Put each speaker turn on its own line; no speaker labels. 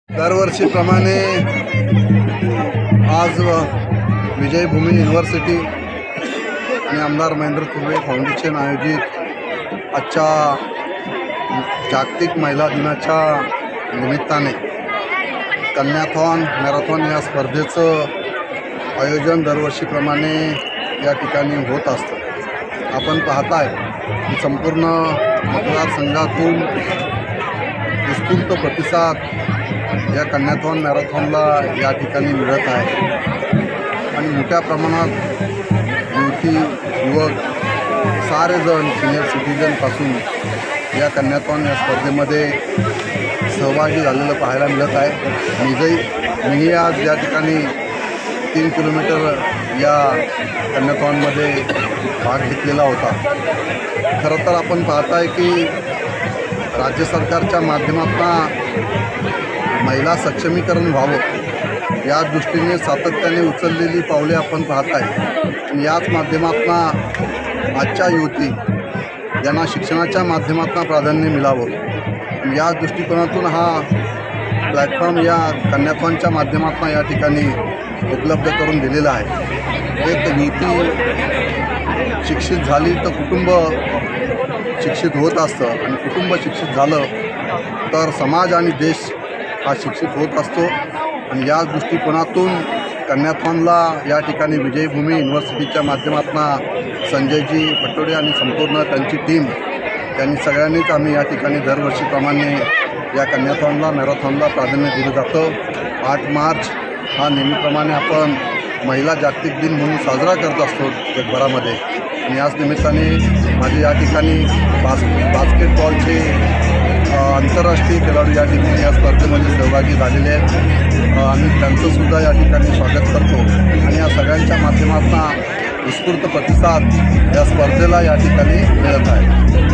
दरवर्षीप्रमाणे आज विजयभूमी युनिव्हर्सिटी आणि आमदार महेंद्र तुर्वे फाउंडेशन आयोजित आजच्या जागतिक महिला दिनाच्या निमित्ताने कन्याथॉन मॅरेथॉन या स्पर्धेचं आयोजन दरवर्षीप्रमाणे या ठिकाणी होत असतं. आपण पाहताय की संपूर्ण मतदारसंघातून उत्स्फूर्त प्रतिसाद या कन्याथॉन मॅरेथॉनला या ठिकाणी मिळत आहे आणि मोठ्या प्रमाणात युवती युवक सारेजण सिनियर सिटीजनपासून या कन्याथॉन या स्पर्धेमध्ये सहभागी झालेलं पाहायला मिळत आहे. मीही आज या ठिकाणी 3 किलोमीटर या कन्याथॉनमध्ये भाग घेतलेला होता. खरं तर आपण पाहताय की राज्य सरकारच्या माध्यमातून महिला सक्षमीकरण व्हावं या दृष्टीने सातत्याने उचललेली पावले आपण पाहत आहे. याच माध्यमातून आजच्या युवती यांना शिक्षणाच्या माध्यमातून प्राधान्य मिळावं या दृष्टिकोनातून हा प्लॅटफॉर्म या कन्याथॉनच्या माध्यमातून या ठिकाणी उपलब्ध करून दिलेला आहे. एक युवती शिक्षित झाली तर कुटुंब शिक्षित होत असतं आणि कुटुंब शिक्षित झालं तर समाज आणि देश हा शिक्षित होत असतो. आणि या दृष्टिकोनातून कन्याथॉनला या ठिकाणी विजयभूमी युनिव्हर्सिटीच्या माध्यमातून संजयजी पटोडे आणि संपूर्ण त्यांची टीम त्यांनी सगळ्यांनीच आम्ही या ठिकाणी दरवर्षीप्रमाणे या कन्याथॉनला मॅरेथॉनला प्राधान्य दिलं जातं. 8 मार्च हा नेहमीप्रमाणे आपण महिला जागतिक दिन म्हणून साजरा करत असतो जगभरामध्ये. आणि याच निमित्ताने माझे या ठिकाणी बास्केटबॉलचे आंतरराष्ट्रीय खेळाडू या ठिकाणी या स्पर्धेमध्ये सहभागी झालेले आहेत. आम्ही त्यांचंसुद्धा या ठिकाणी स्वागत करतो आणि या सगळ्यांच्या माध्यमातून उत्स्फूर्त प्रतिसाद या स्पर्धेला या ठिकाणी मिळत आहे.